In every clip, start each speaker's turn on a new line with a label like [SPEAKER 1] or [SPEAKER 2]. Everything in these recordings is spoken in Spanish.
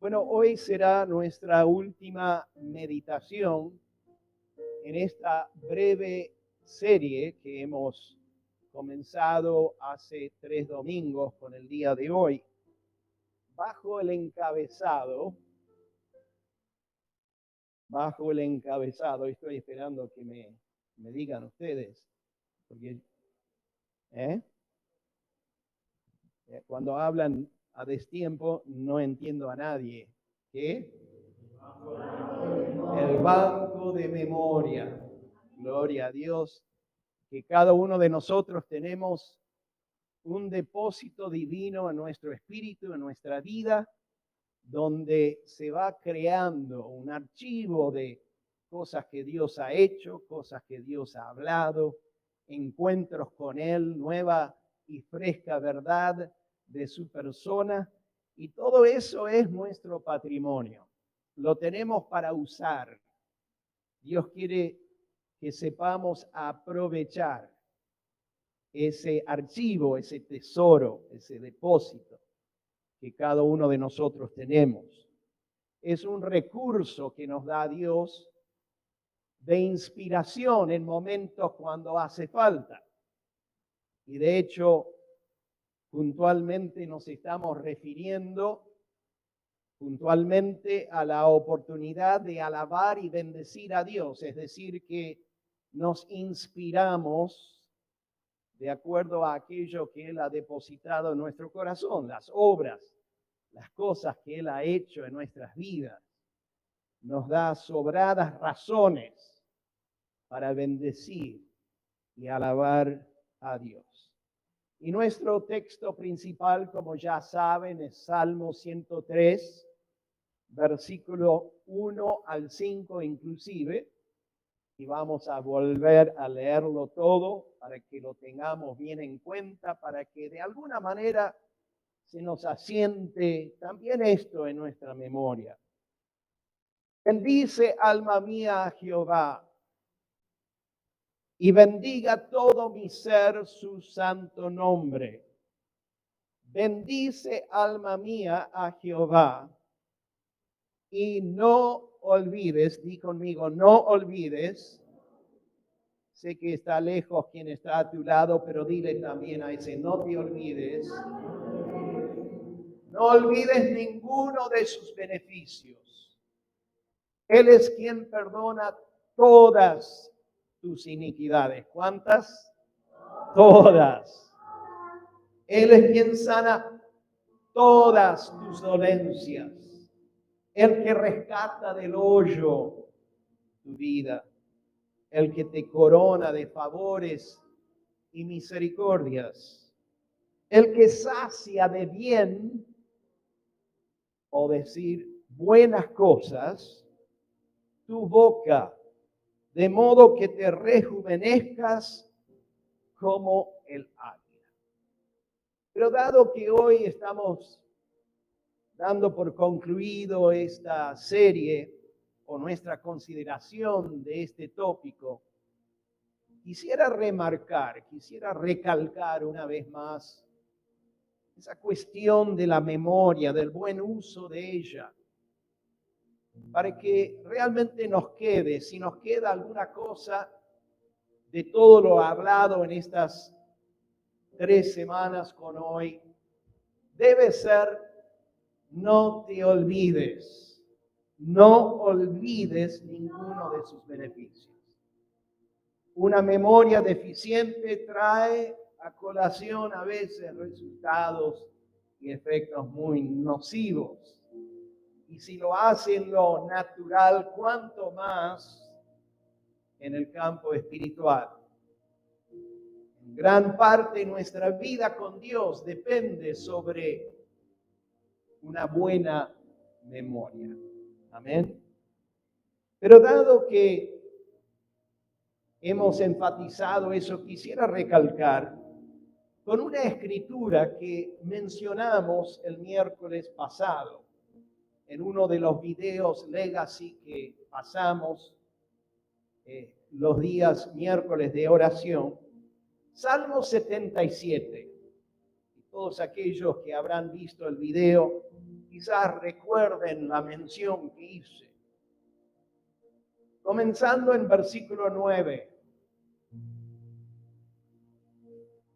[SPEAKER 1] Bueno, hoy será nuestra última meditación en esta breve serie que hemos comenzado hace 3 domingos con el día de hoy, bajo el encabezado, estoy esperando que me digan ustedes, porque cuando hablan a destiempo no entiendo a nadie. ¿Qué? El banco de memoria. Gloria a Dios, que cada uno de nosotros tenemos un depósito divino en nuestro espíritu, en nuestra vida, donde se va creando un archivo de cosas que Dios ha hecho, cosas que Dios ha hablado, encuentros con Él, nueva y fresca verdad de su persona, y todo eso es nuestro patrimonio. Lo tenemos para usar. Dios quiere que sepamos aprovechar ese archivo, ese tesoro, ese depósito que cada uno de nosotros tenemos. Es un recurso que nos da Dios de inspiración en momentos cuando hace falta. Y de hecho, puntualmente nos estamos refiriendo a la oportunidad de alabar y bendecir a Dios, es decir, que nos inspiramos de acuerdo a aquello que Él ha depositado en nuestro corazón, las obras, las cosas que Él ha hecho en nuestras vidas. Nos da sobradas razones para bendecir y alabar a Dios. Y nuestro texto principal, como ya saben, es Salmo 103, versículo 1 al 5 inclusive. Y vamos a volver a leerlo todo para que lo tengamos bien en cuenta, para que de alguna manera se nos asiente también esto en nuestra memoria. Bendice, alma mía, a Jehová, y bendiga todo mi ser su santo nombre. Bendice, alma mía, a Jehová, y no olvides, di conmigo, no olvides. Sé que está lejos quien está a tu lado, pero dile también a ese, no te olvides. No olvides ninguno de sus beneficios. Él es quien perdona todas tus iniquidades. ¿Cuántas? Todas. Él es quien sana todas tus dolencias. El que rescata del hoyo tu vida. El que te corona de favores y misericordias. El que sacia de bien, o decir buenas cosas, tu boca, de modo que te rejuvenezcas como el águila. Pero dado que hoy estamos dando por concluido esta serie o nuestra consideración de este tópico, quisiera recalcar una vez más esa cuestión de la memoria, del buen uso de ella, para que realmente nos quede, si nos queda alguna cosa de todo lo hablado en estas 3 semanas con hoy, debe ser, no te olvides, no olvides ninguno de sus beneficios. Una memoria deficiente trae a colación a veces resultados y efectos muy nocivos. Y si lo hace en lo natural, cuánto más en el campo espiritual. En gran parte de nuestra vida con Dios depende sobre una buena memoria. Amén. Pero dado que hemos enfatizado eso, quisiera recalcar con una escritura que mencionamos el miércoles pasado en uno de los videos Legacy que pasamos los días miércoles de oración, Salmo 77. Y todos aquellos que habrán visto el video quizás recuerden la mención que hice. Comenzando en versículo 9.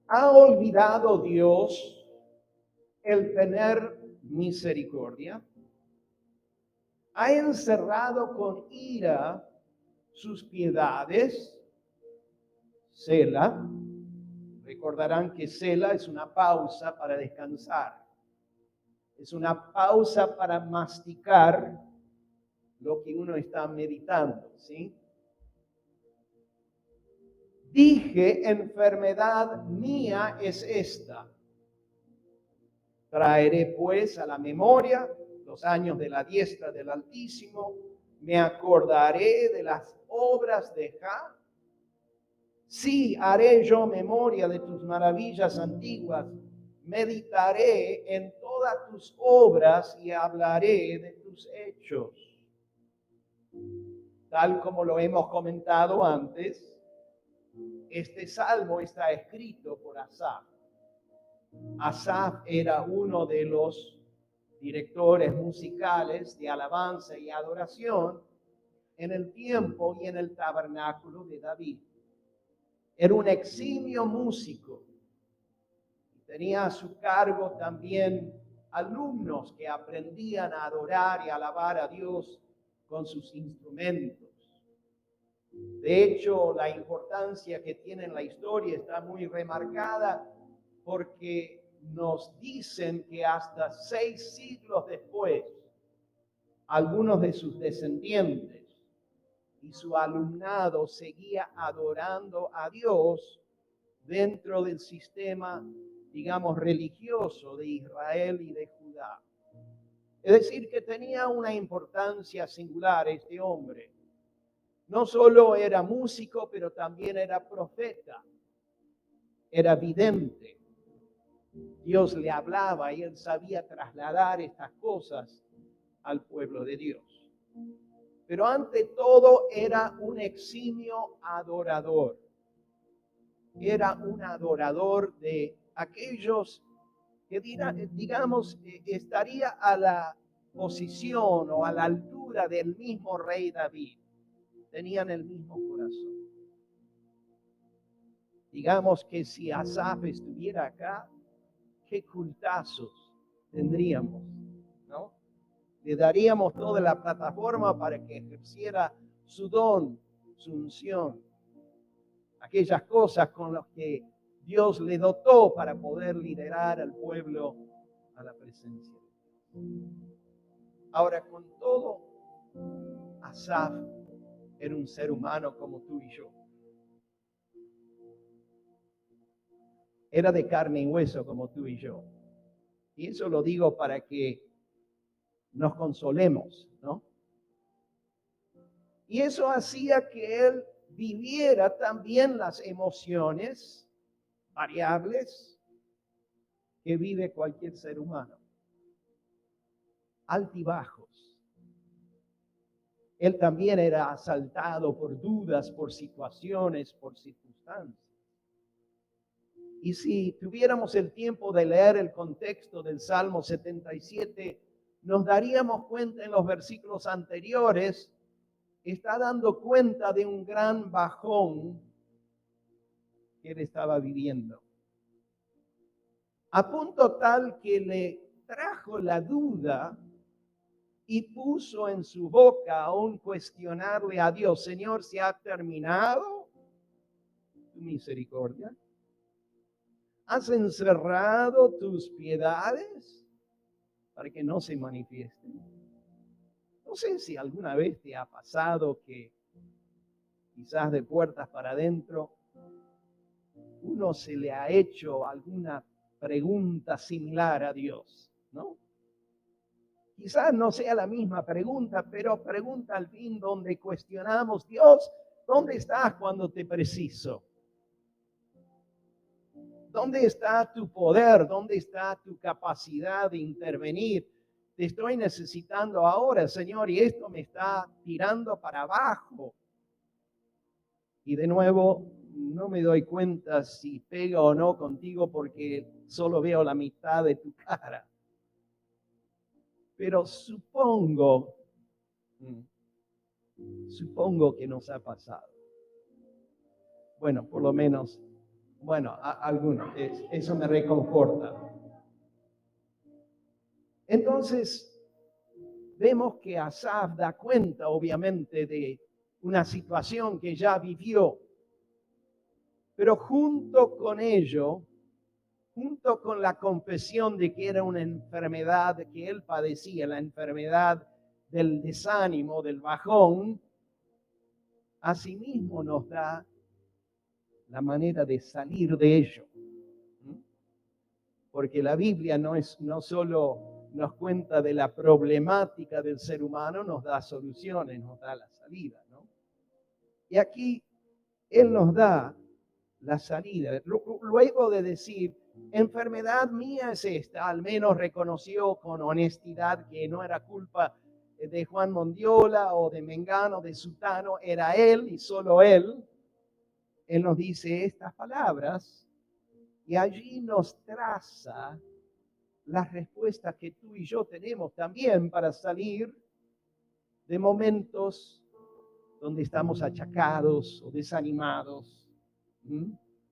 [SPEAKER 1] ¿Ha olvidado Dios el tener misericordia? ¿Ha encerrado con ira sus piedades? Sela. Recordarán que Sela es una pausa para descansar. Es una pausa para masticar lo que uno está meditando, ¿sí? Dije, enfermedad mía es esta. Traeré pues a la memoria los años de la diestra del Altísimo, me acordaré de las obras de Jah. Sí, haré yo memoria de tus maravillas antiguas, meditaré en todas tus obras y hablaré de tus hechos. Tal como lo hemos comentado antes, este salmo está escrito por Asaf. Asaf era uno de los directores musicales de alabanza y adoración en el tiempo y en el tabernáculo de David. Era un eximio músico. Tenía a su cargo también alumnos que aprendían a adorar y alabar a Dios con sus instrumentos. De hecho, la importancia que tiene en la historia está muy remarcada porque nos dicen que hasta 6 siglos después, algunos de sus descendientes y su alumnado seguía adorando a Dios dentro del sistema, digamos, religioso de Israel y de Judá. Es decir, que tenía una importancia singular este hombre. No solo era músico, pero también era profeta, era vidente. Dios le hablaba y él sabía trasladar estas cosas al pueblo de Dios. Pero ante todo era un eximio adorador. Era un adorador de aquellos que, digamos, estaría a la posición o a la altura del mismo rey David. Tenían el mismo corazón. Digamos que si Asaf estuviera acá, qué cultazos tendríamos, ¿no? Le daríamos toda la plataforma para que ejerciera su don, su unción, aquellas cosas con las que Dios le dotó para poder liderar al pueblo a la presencia. Ahora, con todo, Asaf era un ser humano como tú y yo. Era de carne y hueso como tú y yo. Y eso lo digo para que nos consolemos, ¿no? Y eso hacía que él viviera también las emociones variables que vive cualquier ser humano. Altibajos. Él también era asaltado por dudas, por situaciones, por circunstancias. Y si tuviéramos el tiempo de leer el contexto del Salmo 77, nos daríamos cuenta en los versículos anteriores, está dando cuenta de un gran bajón que él estaba viviendo. A punto tal que le trajo la duda y puso en su boca aún cuestionarle a Dios: Señor, ¿se ha terminado tu misericordia? ¿Has encerrado tus piedades para que no se manifiesten? No sé si alguna vez te ha pasado que quizás de puertas para adentro uno se le ha hecho alguna pregunta similar a Dios, ¿no? Quizás no sea la misma pregunta, pero pregunta al fin donde cuestionamos: Dios, ¿dónde estás cuando te preciso? ¿Dónde está tu poder? ¿Dónde está tu capacidad de intervenir? Te estoy necesitando ahora, Señor, y esto me está tirando para abajo. Y de nuevo, no me doy cuenta si pega o no contigo porque solo veo la mitad de tu cara. Pero supongo que nos ha pasado. Bueno, por lo menos, a algunos, eso me reconforta. Entonces, vemos que Asaf da cuenta, obviamente, de una situación que ya vivió. Pero junto con ello, junto con la confesión de que era una enfermedad que él padecía, la enfermedad del desánimo, del bajón, asimismo nos da la manera de salir de ello. Porque la Biblia no solo nos cuenta de la problemática del ser humano, nos da soluciones, nos da la salida, ¿no? Y aquí Él nos da la salida. Luego de decir, enfermedad mía es esta, al menos reconoció con honestidad que no era culpa de Juan Mondiola o de Mengano, de Sutano, era Él y solo Él. Él nos dice estas palabras y allí nos traza las respuestas que tú y yo tenemos también para salir de momentos donde estamos achacados o desanimados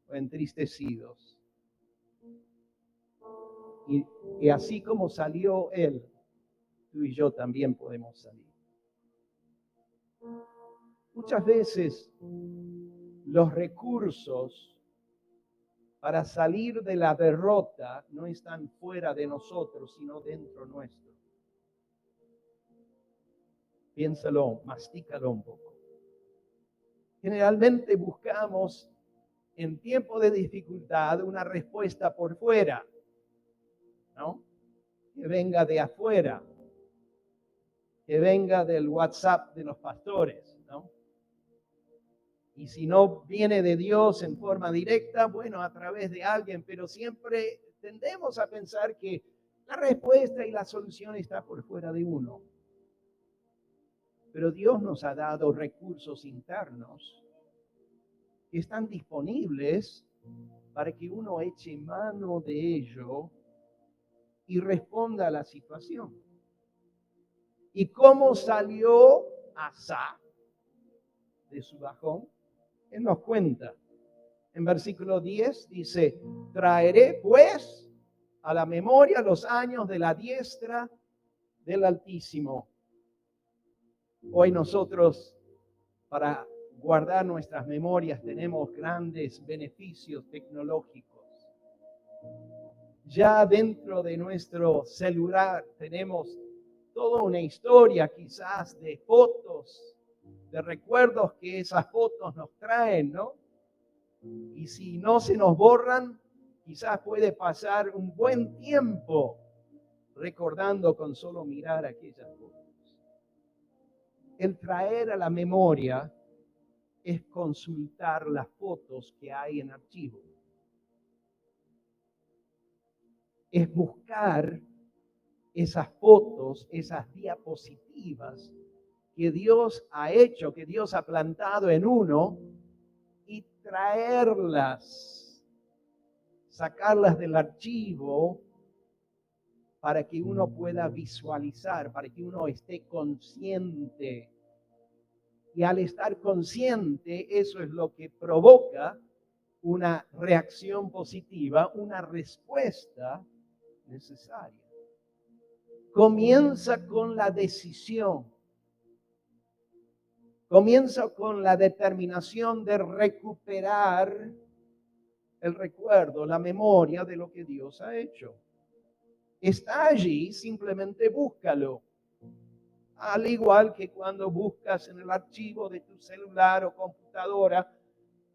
[SPEAKER 1] o entristecidos. Y así como salió Él, tú y yo también podemos salir. Muchas veces los recursos para salir de la derrota no están fuera de nosotros, sino dentro nuestro. Piénsalo, mastícalo un poco. Generalmente buscamos en tiempo de dificultad una respuesta por fuera, ¿no? Que venga de afuera, que venga del WhatsApp de los pastores, ¿no? Y si no viene de Dios en forma directa, bueno, a través de alguien, pero siempre tendemos a pensar que la respuesta y la solución está por fuera de uno. Pero Dios nos ha dado recursos internos que están disponibles para que uno eche mano de ello y responda a la situación. ¿Y cómo salió Asaf de su bajón? Él nos cuenta. En versículo 10 dice, traeré pues a la memoria los años de la diestra del Altísimo. Hoy nosotros, para guardar nuestras memorias, tenemos grandes beneficios tecnológicos. Ya dentro de nuestro celular tenemos toda una historia quizás de fotos, de recuerdos que esas fotos nos traen, ¿no? Y si no se nos borran, quizás puede pasar un buen tiempo recordando con solo mirar aquellas fotos. El traer a la memoria es consultar las fotos que hay en archivo. Es buscar esas fotos, esas diapositivas que Dios ha hecho, que Dios ha plantado en uno y traerlas, sacarlas del archivo para que uno pueda visualizar, para que uno esté consciente. Y al estar consciente, eso es lo que provoca una reacción positiva, una respuesta necesaria. Comienza con la decisión. Comienza con la determinación de recuperar el recuerdo, la memoria de lo que Dios ha hecho. Está allí, simplemente búscalo. Al igual que cuando buscas en el archivo de tu celular o computadora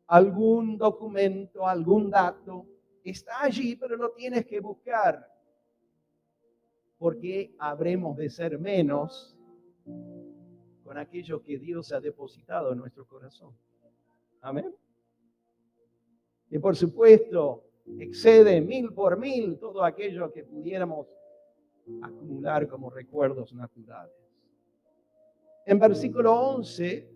[SPEAKER 1] algún documento, algún dato, está allí, pero lo tienes que buscar. Porque habremos de ser menos con aquello que Dios ha depositado en nuestro corazón. Amén. Y por supuesto, excede 1000 por 1000 todo aquello que pudiéramos acumular como recuerdos naturales. En versículo 11,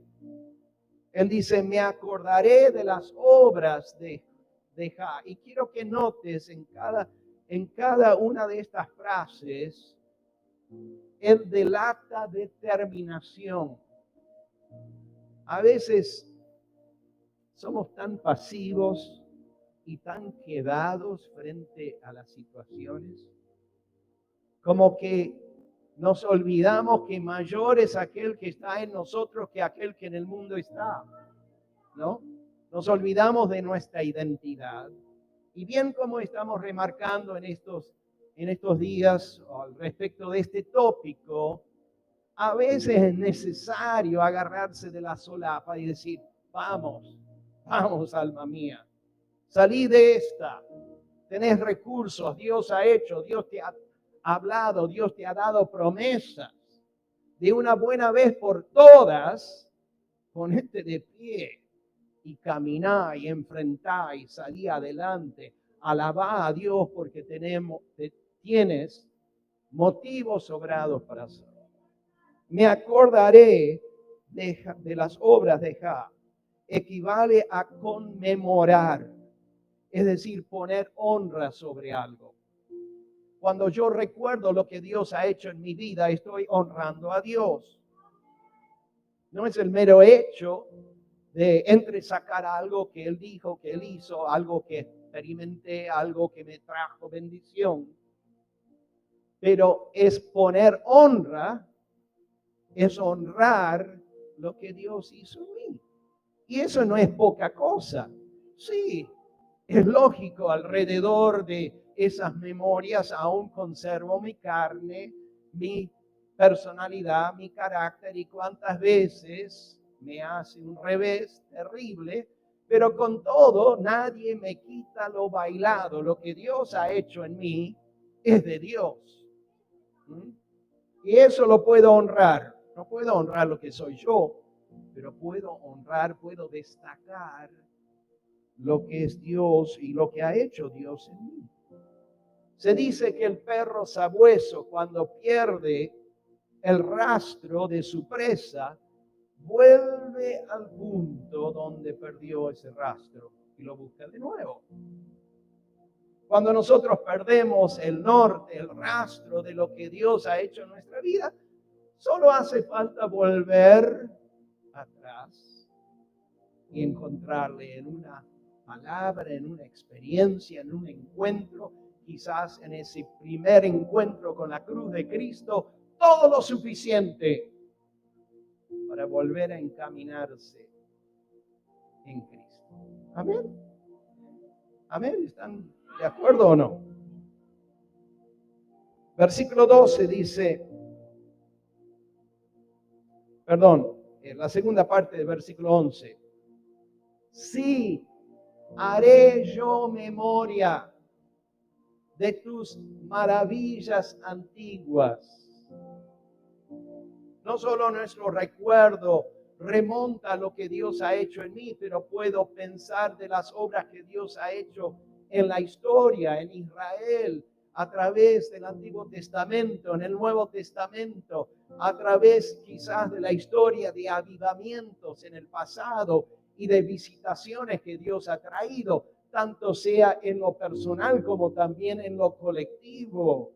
[SPEAKER 1] él dice, me acordaré de las obras de Jah. Y quiero que notes en cada una de estas frases Él delata determinación. A veces somos tan pasivos y tan quedados frente a las situaciones, como que nos olvidamos que mayor es aquel que está en nosotros que aquel que en el mundo está, ¿no? Nos olvidamos de nuestra identidad. Y bien como estamos remarcando en estos días al respecto de este tópico, a veces es necesario agarrarse de la solapa y decir, vamos, vamos, alma mía, salí de esta, tenés recursos, Dios ha hecho, Dios te ha hablado, Dios te ha dado promesas. De una buena vez por todas, ponete de pie y caminá y enfrentá y salí adelante. Alabá a Dios porque tienes motivos sobrados para hacerlo. Me acordaré de las obras de Jah. Equivale a conmemorar, es decir, poner honra sobre algo. Cuando yo recuerdo lo que Dios ha hecho en mi vida, estoy honrando a Dios. No es el mero hecho de entresacar algo que Él dijo, que Él hizo, algo que experimenté, algo que me trajo bendición. Pero es poner honra, es honrar lo que Dios hizo en mí. Y eso no es poca cosa. Sí, es lógico, alrededor de esas memorias aún conservo mi carne, mi personalidad, mi carácter y cuántas veces me hace un revés terrible, pero con todo nadie me quita lo bailado. Lo que Dios ha hecho en mí es de Dios. Y eso lo puedo honrar. No puedo honrar lo que soy yo, pero puedo honrar, puedo destacar lo que es Dios y lo que ha hecho Dios en mí. Se dice que el perro sabueso, cuando pierde el rastro de su presa, vuelve al punto donde perdió ese rastro y lo busca de nuevo. Cuando nosotros perdemos el norte, el rastro de lo que Dios ha hecho en nuestra vida, solo hace falta volver atrás y encontrarle en una palabra, en una experiencia, en un encuentro, quizás en ese primer encuentro con la cruz de Cristo, todo lo suficiente para volver a encaminarse en Cristo. Amén. Amén. ¿Están de acuerdo o no? Versículo 12 dice, la segunda parte del versículo 11. Sí, haré yo memoria de tus maravillas antiguas. No solo nuestro recuerdo remonta a lo que Dios ha hecho en mí, pero puedo pensar de las obras que Dios ha hecho en la historia, en Israel, a través del Antiguo Testamento, en el Nuevo Testamento, a través quizás de la historia de avivamientos en el pasado y de visitaciones que Dios ha traído, tanto sea en lo personal como también en lo colectivo.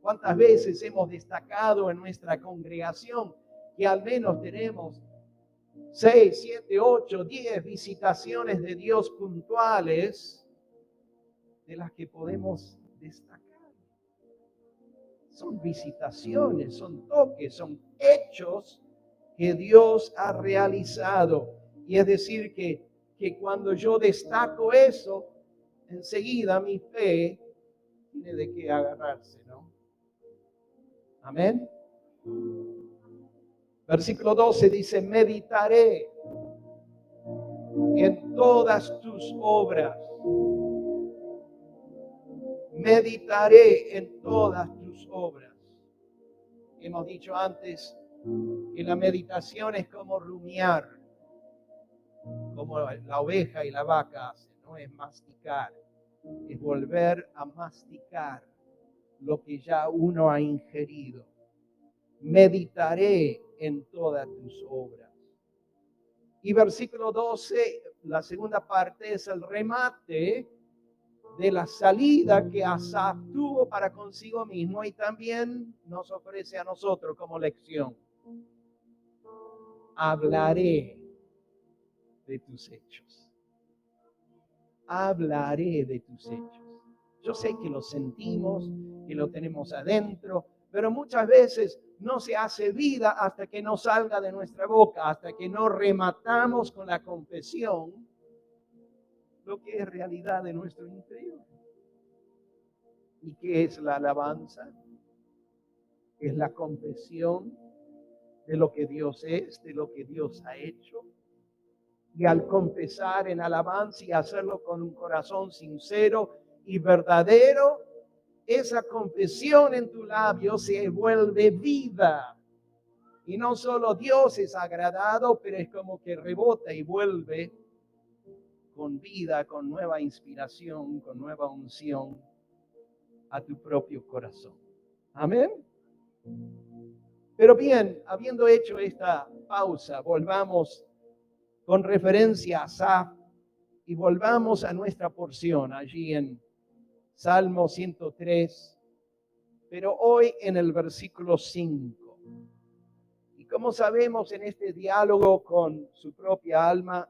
[SPEAKER 1] ¿Cuántas veces hemos destacado en nuestra congregación que al menos tenemos 6, 7, 8, 10 visitaciones de Dios puntuales de las que podemos destacar? Son visitaciones, son toques, son hechos que Dios ha realizado. Y es decir, que cuando yo destaco eso, enseguida mi fe tiene de qué agarrarse, ¿no? Amén. Versículo 12 dice, meditaré en todas tus obras. Meditaré en todas tus obras. Hemos dicho antes que la meditación es como rumiar, como la oveja y la vaca hacen, no es masticar, es volver a masticar lo que ya uno ha ingerido. Meditaré en todas tus obras. Y versículo 12, la segunda parte es el remate de la salida que Asaf tuvo para consigo mismo y también nos ofrece a nosotros como lección. Hablaré de tus hechos. Hablaré de tus hechos. Yo sé que lo sentimos, que lo tenemos adentro, pero muchas veces no se hace vida hasta que no salga de nuestra boca, hasta que no rematamos con la confesión lo que es realidad de nuestro interior. ¿Y qué es la alabanza? Es la confesión de lo que Dios es, de lo que Dios ha hecho. Y al confesar en alabanza y hacerlo con un corazón sincero y verdadero, esa confesión en tu labio se vuelve vida. Y no solo Dios es agradado, pero es como que rebota y vuelve con vida, con nueva inspiración, con nueva unción a tu propio corazón. Amén. Pero bien, habiendo hecho esta pausa, volvamos con referencia a Asaf y volvamos a nuestra porción allí en Salmo 103, pero hoy en el versículo 5. Y como sabemos, en este diálogo con su propia alma,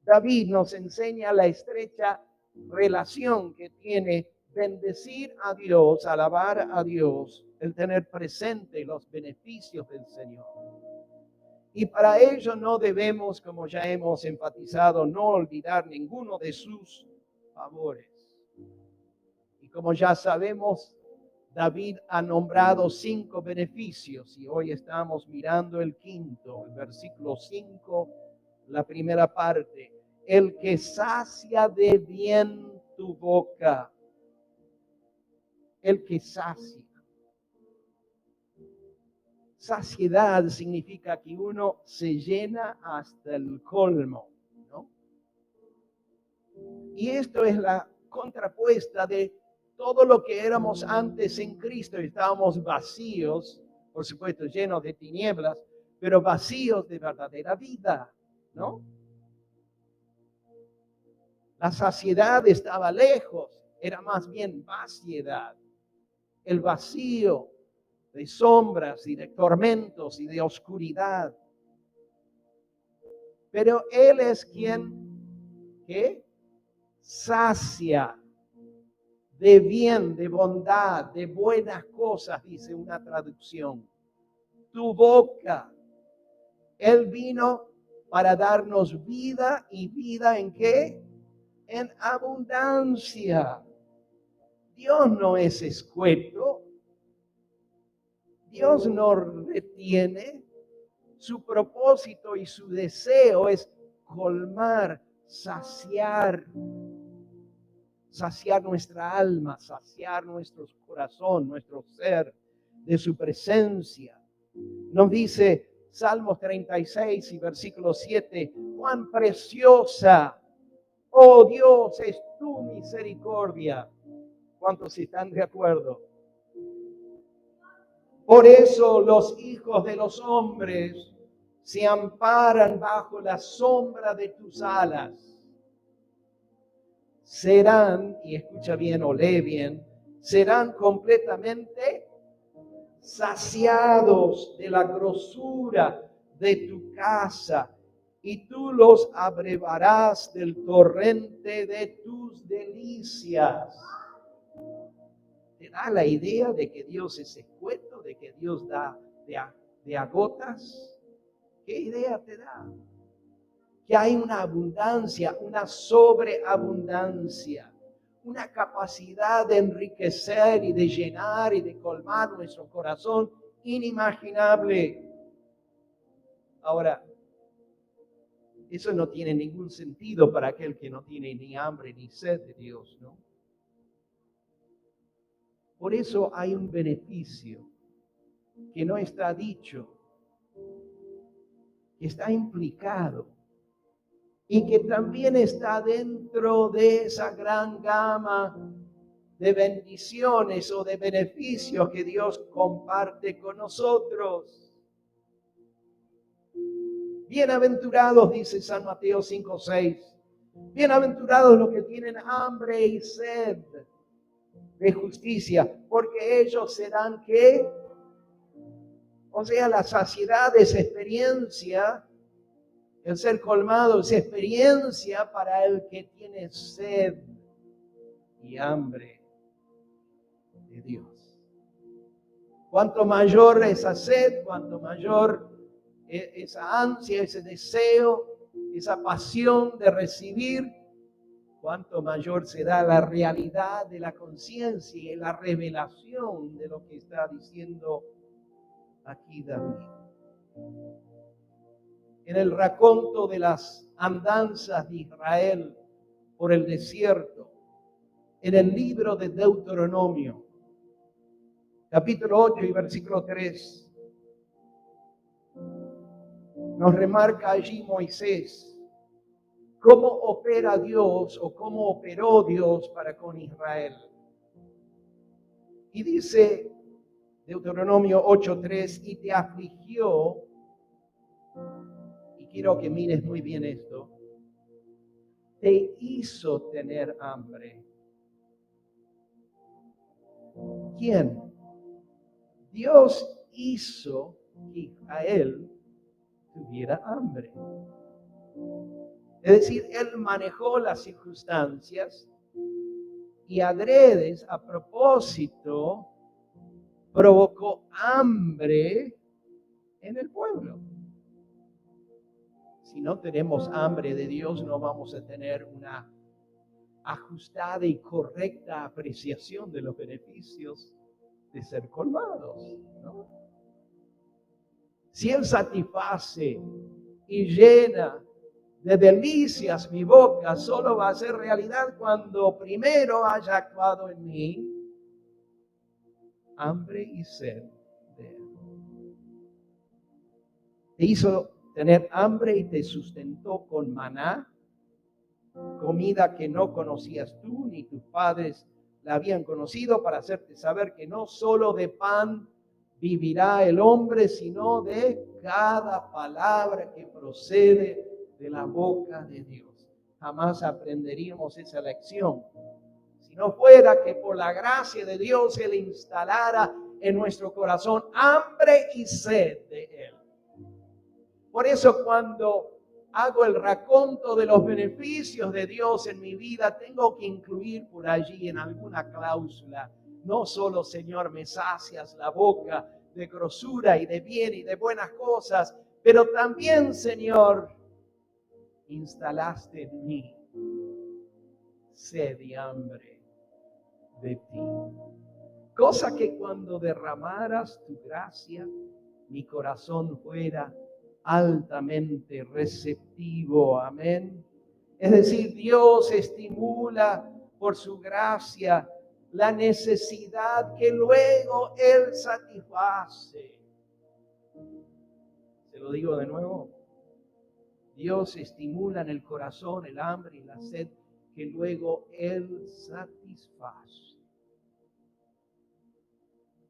[SPEAKER 1] David nos enseña la estrecha relación que tiene bendecir a Dios, alabar a Dios, el tener presente los beneficios del Señor. Y para ello no debemos, como ya hemos enfatizado, no olvidar ninguno de sus favores. Y como ya sabemos, David ha nombrado 5 beneficios y hoy estamos mirando el quinto, el versículo 5, la primera parte. El que sacia de bien tu boca. El que sacia. Saciedad significa que uno se llena hasta el colmo, ¿no? Y esto es la contrapuesta de todo lo que éramos antes en Cristo. Estábamos vacíos, por supuesto llenos de tinieblas, pero vacíos de verdadera vida, ¿no? La saciedad estaba lejos, era más bien vaciedad. El vacío de sombras y de tormentos y de oscuridad. Pero Él es quien, ¿qué? Sacia de bien, de bondad, de buenas cosas, dice una traducción. Tu boca. Él vino para darnos vida y vida ¿en qué? En abundancia. Dios no es escueto. Dios no retiene. Su propósito y su deseo es colmar, saciar nuestra alma, saciar nuestro corazón, nuestro ser de su presencia. Nos dice Salmos 36 y versículo 7, cuán preciosa, oh Dios, es tu misericordia. ¿Cuántos están de acuerdo? Por eso los hijos de los hombres se amparan bajo la sombra de tus alas. Serán, y escucha bien o lee bien, serán completamente saciados de la grosura de tu casa, y tú los abrevarás del torrente de tus delicias. ¿Te da la idea de que Dios es escueto, de que Dios da de a gotas? ¿Qué idea te da? Que hay una abundancia, una sobreabundancia, una capacidad de enriquecer y de llenar y de colmar nuestro corazón inimaginable. Ahora, eso no tiene ningún sentido para aquel que no tiene ni hambre ni sed de Dios, ¿no? Por eso hay un beneficio que no está dicho, que está implicado y que también está dentro de esa gran gama de bendiciones o de beneficios que Dios comparte con nosotros. Bienaventurados, dice San Mateo 5:6, Bienaventurados los que tienen hambre y sed de justicia, porque ellos serán ¿qué? O sea, la saciedad es experiencia, el ser colmado es experiencia para el que tiene sed y hambre de Dios. Cuanto mayor esa sed, cuanto mayor esa ansia, ese deseo, esa pasión de recibir, cuanto mayor será la realidad de la conciencia y la revelación de lo que está diciendo aquí David. En el raconto de las andanzas de Israel por el desierto, en el libro de Deuteronomio, capítulo 8 y versículo 3, nos remarca allí Moisés cómo opera Dios o cómo operó Dios para con Israel. Y dice Deuteronomio 8:3, y te afligió, y quiero que mires muy bien esto, te hizo tener hambre. ¿Quién? Dios hizo que Israel tuviera hambre. Es decir, Él manejó las circunstancias y adredes, a propósito, provocó hambre en el pueblo. Si no tenemos hambre de Dios, no vamos a tener una ajustada y correcta apreciación de los beneficios de ser colmados, ¿no? Si Él satisface y llena de delicias mi boca, solo va a ser realidad cuando primero haya actuado en mí hambre y sed de Él. Te hizo tener hambre y te sustentó con maná, comida que no conocías tú ni tus padres la habían conocido, para hacerte saber que no solo de pan vivirá el hombre, sino de cada palabra que procede de la boca de Dios. Jamás aprenderíamos esa lección si no fuera que por la gracia de Dios Él instalara en nuestro corazón hambre y sed de Él. Por eso cuando hago el raconto de los beneficios de Dios en mi vida, tengo que incluir por allí en alguna cláusula, no solo, Señor, me sacias la boca de grosura y de bien y de buenas cosas, pero también, Señor, instalaste en mí sed y hambre de ti. Cosa que cuando derramaras tu gracia, mi corazón fuera altamente receptivo. Amén. Es decir, Dios estimula por su gracia la necesidad que luego Él satisface. Se lo digo de nuevo. Dios estimula en el corazón el hambre y la sed que luego Él satisface.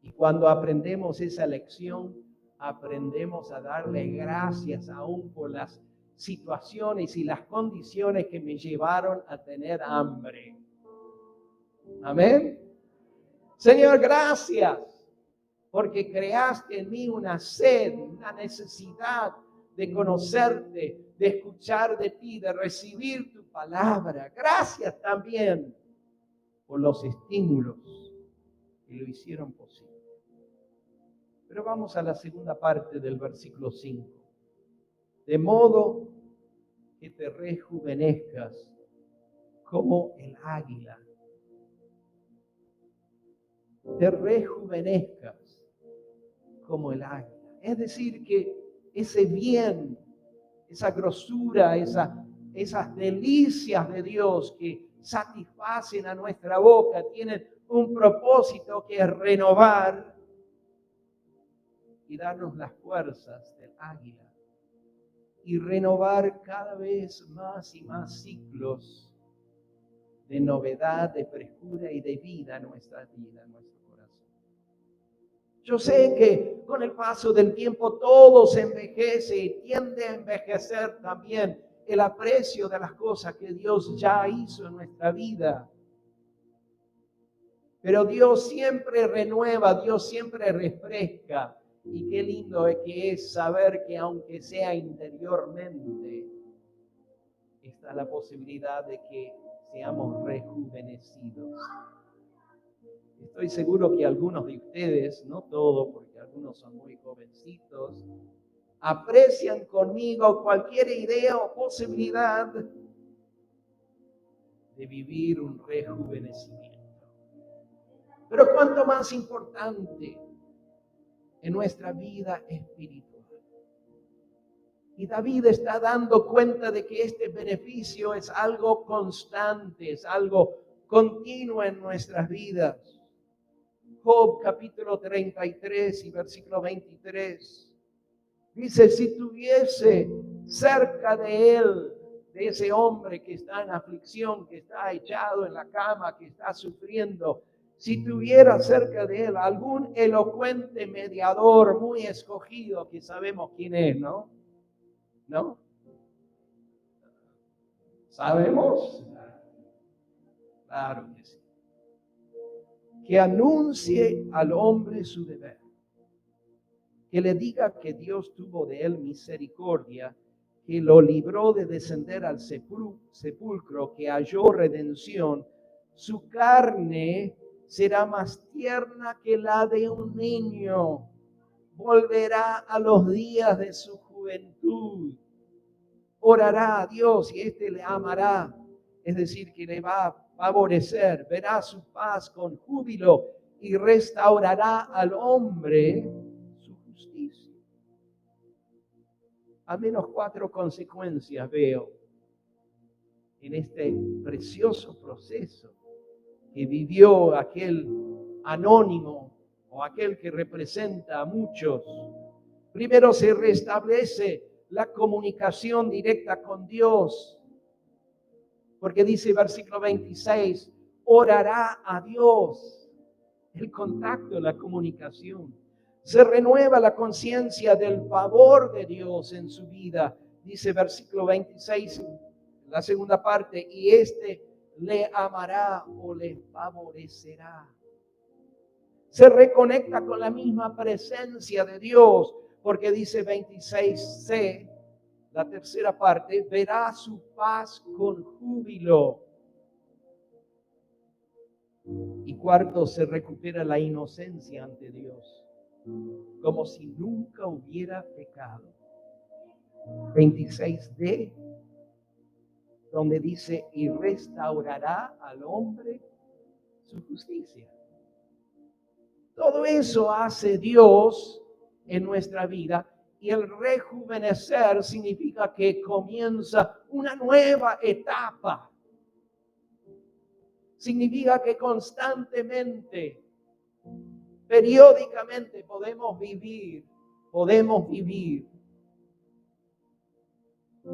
[SPEAKER 1] Y cuando aprendemos esa lección, aprendemos a darle gracias aún por las situaciones y las condiciones que me llevaron a tener hambre. Amén. Señor, gracias porque creaste en mí una sed, una necesidad de conocerte, de escuchar de ti, de recibir tu palabra. Gracias también por los estímulos que lo hicieron posible. Pero vamos a la segunda parte del versículo 5. De modo que te rejuvenezcas como el águila. Te rejuvenezcas como el águila. Es decir, que ese bien, esa grosura, esas delicias de Dios que satisfacen a nuestra boca, tienen un propósito que es renovar y darnos las fuerzas del águila y renovar cada vez más y más ciclos de novedad, de frescura y de vida en nuestra vida, en nuestro corazón. Yo sé que con el paso del tiempo todo se envejece y tiende a envejecer también el aprecio de las cosas que Dios ya hizo en nuestra vida. Pero Dios siempre renueva, Dios siempre refresca. Y qué lindo es que es saber que aunque sea interiormente, está la posibilidad de que seamos rejuvenecidos. Estoy seguro que algunos de ustedes, no todos, porque algunos son muy jovencitos, aprecian conmigo cualquier idea o posibilidad de vivir un rejuvenecimiento. Pero cuánto más importante en nuestra vida espiritual. Y David está dando cuenta de que este beneficio es algo constante, es algo continuo en nuestras vidas. Job capítulo 33 y versículo 23. Dice, si tuviese cerca de él, de ese hombre que está en aflicción, que está echado en la cama, que está sufriendo, si tuviera cerca de él algún elocuente mediador muy escogido, que sabemos quién es, ¿no? ¿No? ¿Sabemos? Claro que sí. Que anuncie al hombre su deber. Que le diga que Dios tuvo de él misericordia, que lo libró de descender al sepulcro, que halló redención. Su carne será más tierna que la de un niño. Volverá a los días de su juventud. Orará a Dios y éste le amará. Es decir, que le va a favorecer. Verá su paz con júbilo y restaurará al hombre su justicia. Al menos 4 consecuencias veo en este precioso proceso que vivió aquel anónimo o aquel que representa a muchos. Primero, se restablece la comunicación directa con Dios, porque dice versículo 26, orará a Dios. El contacto, la comunicación. Se renueva la conciencia del favor de Dios en su vida. Dice versículo 26, la segunda parte, y éste le amará o le favorecerá. Se reconecta con la misma presencia de Dios, porque dice 26c, la tercera parte, verá su paz con júbilo. Y cuarto, se recupera la inocencia ante Dios, como si nunca hubiera pecado. 26d, donde dice, y restaurará al hombre su justicia. Todo eso hace Dios en nuestra vida, y el rejuvenecer significa que comienza una nueva etapa. Significa que constantemente, periódicamente podemos vivir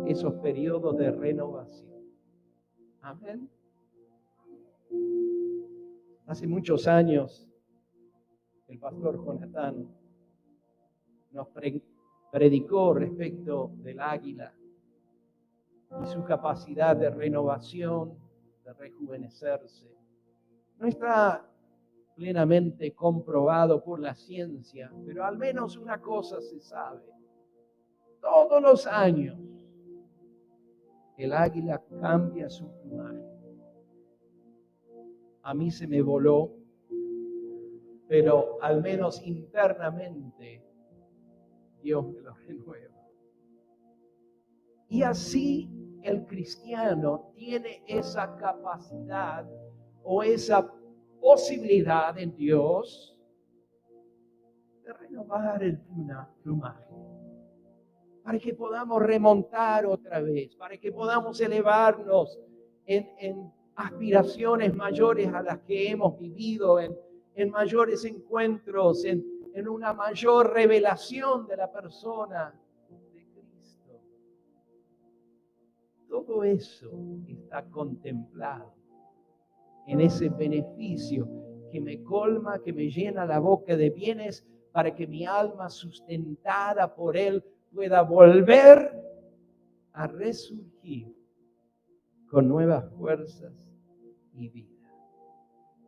[SPEAKER 1] esos periodos de renovación. Amén. Hace muchos años, el pastor Jonathan nos predicó respecto del águila y su capacidad de renovación, de rejuvenecerse. No está plenamente comprobado por la ciencia, pero al menos una cosa se sabe. Todos los años, el águila cambia su plumaje. A mí se me voló, pero al menos internamente Dios me lo renueva. Y así el cristiano tiene esa capacidad o esa posibilidad en Dios de renovar el plumaje, para que podamos remontar otra vez, para que podamos elevarnos en aspiraciones mayores a las que hemos vivido, en mayores encuentros, en una mayor revelación de la persona de Cristo. Todo eso está contemplado en ese beneficio que me colma, que me llena la boca de bienes, para que mi alma, sustentada por Él, pueda volver a resurgir con nuevas fuerzas y vida.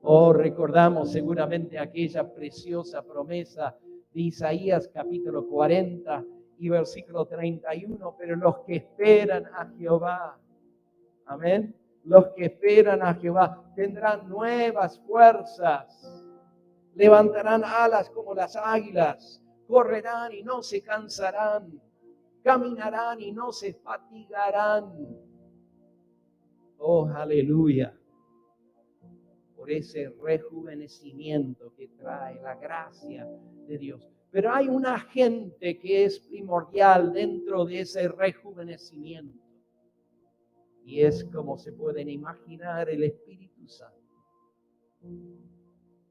[SPEAKER 1] Oh, recordamos seguramente aquella preciosa promesa de Isaías capítulo 40 y versículo 31, pero los que esperan a Jehová, amén, los que esperan a Jehová tendrán nuevas fuerzas, levantarán alas como las águilas, correrán y no se cansarán, caminarán y no se fatigarán. Oh, aleluya. Por ese rejuvenecimiento que trae la gracia de Dios. Pero hay un agente que es primordial dentro de ese rejuvenecimiento. Y es, como se pueden imaginar, el Espíritu Santo.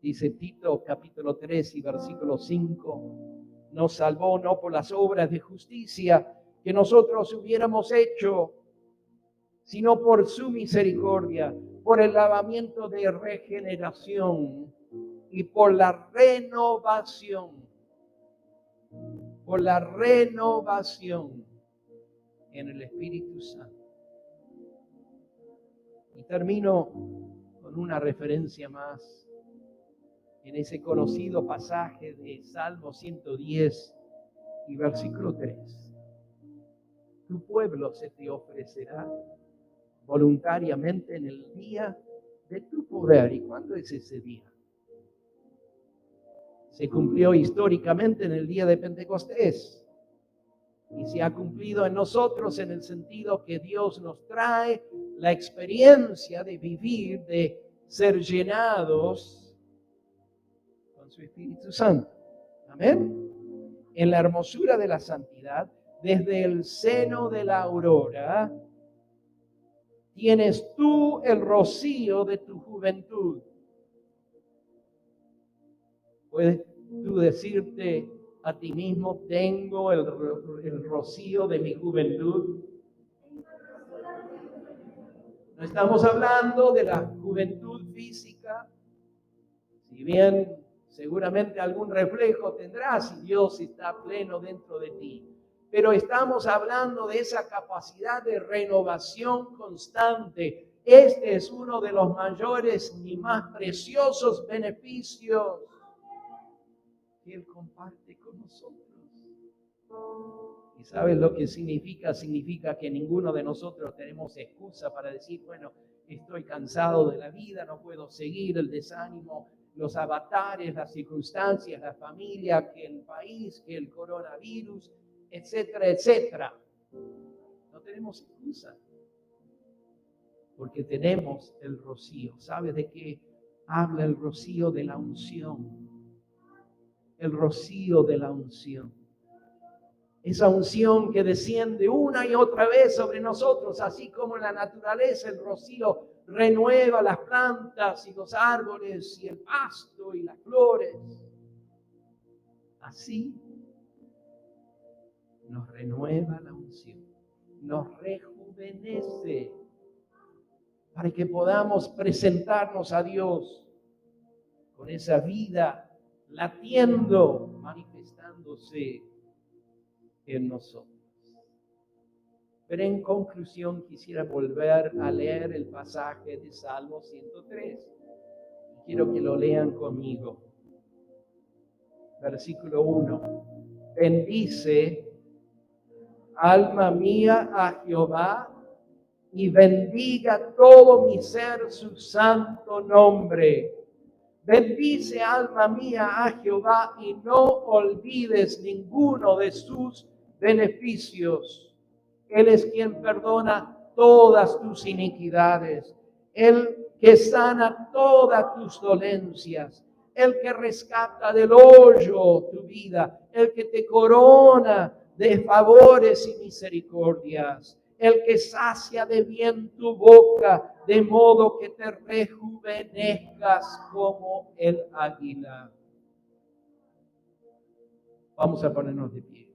[SPEAKER 1] Dice Tito capítulo 3 y versículo 5, nos salvó no por las obras de justicia que nosotros hubiéramos hecho, sino por su misericordia, por el lavamiento de regeneración y por la renovación en el Espíritu Santo. Y termino con una referencia más en ese conocido pasaje de Salmo 110 y versículo 3. Tu pueblo se te ofrecerá voluntariamente en el día de tu poder. ¿Y cuándo es ese día? Se cumplió históricamente en el día de Pentecostés y se ha cumplido en nosotros en el sentido que Dios nos trae la experiencia de vivir, de ser llenados con su Espíritu Santo. Amén. En la hermosura de la santidad, desde el seno de la aurora, tienes tú el rocío de tu juventud. Puedes tú decirte a ti mismo, tengo el rocío de mi juventud. No estamos hablando de la juventud física, si bien seguramente algún reflejo tendrás si Dios está pleno dentro de ti. Pero estamos hablando de esa capacidad de renovación constante. Este es uno de los mayores y más preciosos beneficios que Él comparte con nosotros. ¿Y sabes lo que significa? Significa que ninguno de nosotros tenemos excusa para decir, bueno, estoy cansado de la vida, no puedo seguir, el desánimo, los avatares, las circunstancias, la familia, que el país, que el coronavirus, etcétera, etcétera. No tenemos excusa, porque tenemos el rocío. ¿Sabes de qué habla el rocío? De la unción. El rocío de la unción. Esa unción que desciende una y otra vez sobre nosotros, así como en la naturaleza el rocío renueva las plantas y los árboles y el pasto y las flores. Así nos renueva la unción, nos rejuvenece para que podamos presentarnos a Dios con esa vida latiendo, manifestándose en nosotros. Pero en conclusión quisiera volver a leer el pasaje de Salmo 103. Quiero que lo lean conmigo. Versículo 1. Bendice, alma mía, a Jehová, y bendiga todo mi ser su santo nombre. Bendice, alma mía, a Jehová, y no olvides ninguno de sus beneficios. Él es quien perdona todas tus iniquidades, el que sana todas tus dolencias, el que rescata del hoyo tu vida, el que te corona de favores y misericordias, el que sacia de bien tu boca, de modo que te rejuvenezcas como el águila. Vamos a ponernos de pie.